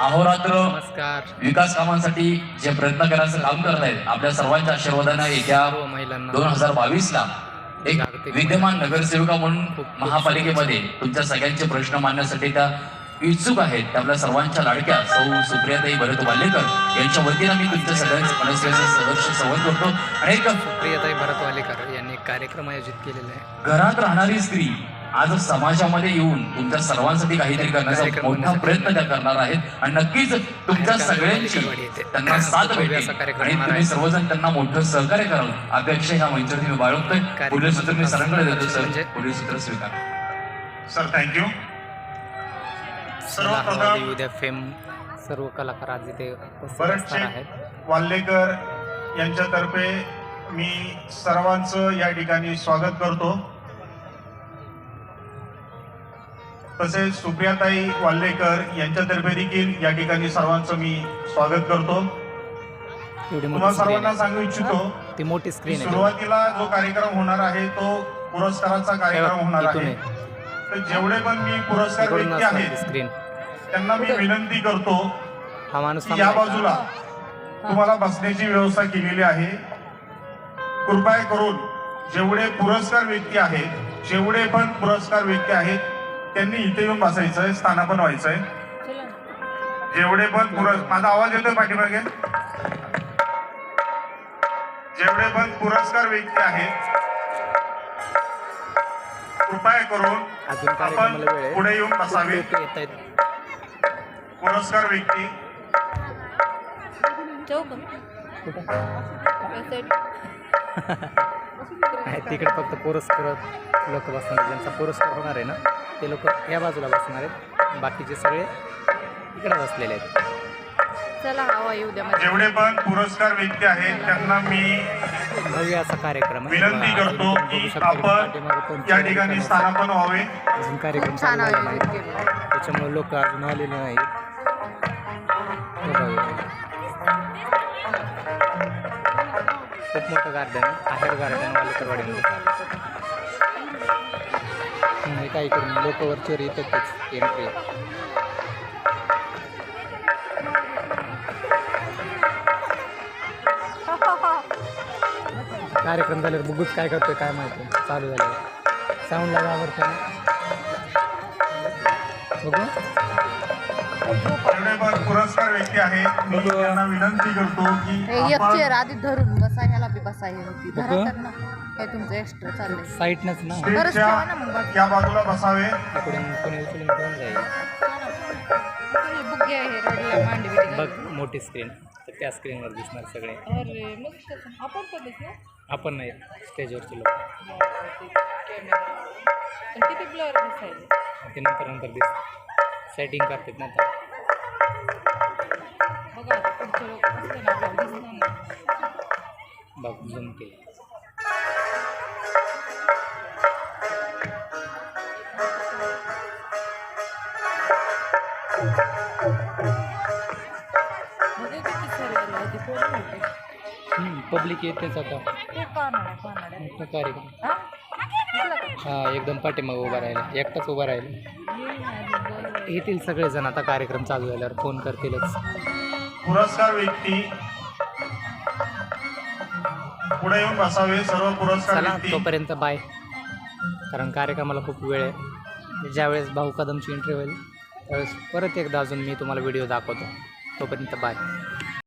अहोरात्र नमस्कार. विकास कामांसाठी जे प्रयत्न करायचं काम करत आहेत, आपल्या सर्वांच्या आशीर्वादाने येत्या सर्व महिलांना 2022ला एक जागतिक विद्यमान नगरसेविका म्हणून महापालिकेमध्ये तुमच्या सगळ्यांचे प्रश्न मांडण्यासाठी त्या इच्छुक आहेत. त्या आपल्या सर्वांच्या लाडक्या सौ सुप्रियाताई भरत वालेकर यांच्या वतीनं मी तुमच्या सगळ्यांचे मनस्वीचे सहर्ष संवाद करतो. आणि एक सुप्रियाताई भरत वालेकर यांनी एक कार्यक्रम आयोजित केलेला आहे. घरात राहणारी स्त्री आज समाजामध्ये येऊन तुमच्या सर्वांसाठी काहीतरी करण्याचा मोठा प्रयत्न त्या करणार आहेत आणि नक्कीच तुमच्या सगळ्यांची त्यांना साथ भेटेल आणि तुम्ही सर्वजण त्यांना मोठं सहकार्य कराल अपेक्षा ह्या मंचावरती मी बाळगतोय. पुढील सूत्र मी सरांकडे देतो. सर, पुढील सूत्र स्वीकार. Sir thank you. सर्वप्रथम उद्या फेम सर्व कलाकार आज इथे उपस्थित असणार आहेत. वाल्लेकर यांच्यातर्फे मी सर्वांचं या ठिकाणी स्वागत करतो. तसेच सुप्रियाताई वाल्लेकर यांच्यातर्फे देखील या ठिकाणी सर्वांचं मी स्वागत करतो. तुम्हाला सर्वांना सांगू इच्छितो ती मोठी स्क्रीन आहे. सुरुवातीला जो कार्यक्रम होणार आहे तो पुरस्काराचा कार्यक्रम होणार आहे. तर जेवढे पण मी पुरस्कार व्यक्ती आहेत स्क्रीन त्यांना मी विनंती करतो हा माणूस की या बाजूला तुम्हाला बसण्याची व्यवस्था केलेली आहे. कृपया करून जेवढे पुरस्कार व्यक्ती आहेत जेवढे पण पुरस्कार व्यक्ती आहेत त्यांनी इथे येऊन बसायचंय, स्थानापन्न व्हायचंय. जेवढे पण माझा आवाज येतोय पाठीमागे. जेवढे पण पुरस्कार व्यक्ती आहेत कृपया करून अजून आपण कार्यक्रमाला वेळ आहे. पुढे येऊन बसावे. लोक येत आहेत. पुरस्कार व्यक्ती नाही, तिकडे फक्त पुरस्कार लोक बसणार आहेत. ज्यांचा पुरस्कार होणार आहे ना ते लोक या बाजूला बसणार आहेत. बाकीचे सगळे इकडे बसलेले आहेत. चला हवा येऊ द्या. जेवढे पण पुरस्कार व्यक्ती आहेत त्यांना मी भव्य असा कार्यक्रम आहे. विनंती करतो की आपण या ठिकाणी स्थानापन्न व्हावे. अजून कार्यक्रम छान चालू झालेला आयोजित आहे. केलं. त्याच्यामुळे लोक अजून आलेले नाहीत. खूप मोठं गार्डन आहे. आहेर गार्डन वालेकरवाडीमध्ये. काही करून लोक वरचेवर येतातच एंट्री. कार्यक्रम झाल्यावर बघूच काय करतोय काय माहिती. चालू झालं साऊंड लागा आवडतं बघू. जेवढे पण पुरस्कार व्यक्ती आहेत मी त्यांना विनंती करतो की एक आपण चेअर आधी धरून बसा. ह्याला बी बसा होती धरा तर ना. काय तुमचं एक्स्ट्रा चाललंय. साईटनंच ना बरंच ठेवा ना मग बाजूला. या बाजूला बसावे. इकडून कोणी उचलून घेऊन जाईल. बुग्गी आहे रडला मांडवी. बघ मोठी स्क्रीन तर त्या स्क्रीनवर दिसणार सगळे. अरे मग आपण पण दिसलो. आपण नाही स्टेजवरचे लोक. किती ब्लर दिसायले. ते नंतर दिस सेटिंग करतात नंतर. बघा आता पुढचे लोक असते ना आपल्याला दिसणार नाही. बघ झूम केलं. मध्ये किती सारे आले होते. कोण होते पब्लिक येतेच आता. ते कानाडा मोठा कार्यक्रम. हा दिसलं का? हा एकदम पाठीमागं उभा राहिला. एकटाच उभा राहिला. येईल ना अजून बोलवा. येतील सगळेजण आता कार्यक्रम चालू झाल्यावर फोन करतीलच. पुरस्कार व्यक्ती पुढे येऊन बसावे. सर्व पुरस्कार चला व्यक्ती तोपर्यंत बाय. कारण कार्यक्रमाला खूप वेळ आहे. ज्यावेळेस भाऊ कदमची एंट्री होईल त्यावेळेस परत एकदा अजून मी तुम्हाला व्हिडिओ दाखवतो. तोपर्यंत बाय.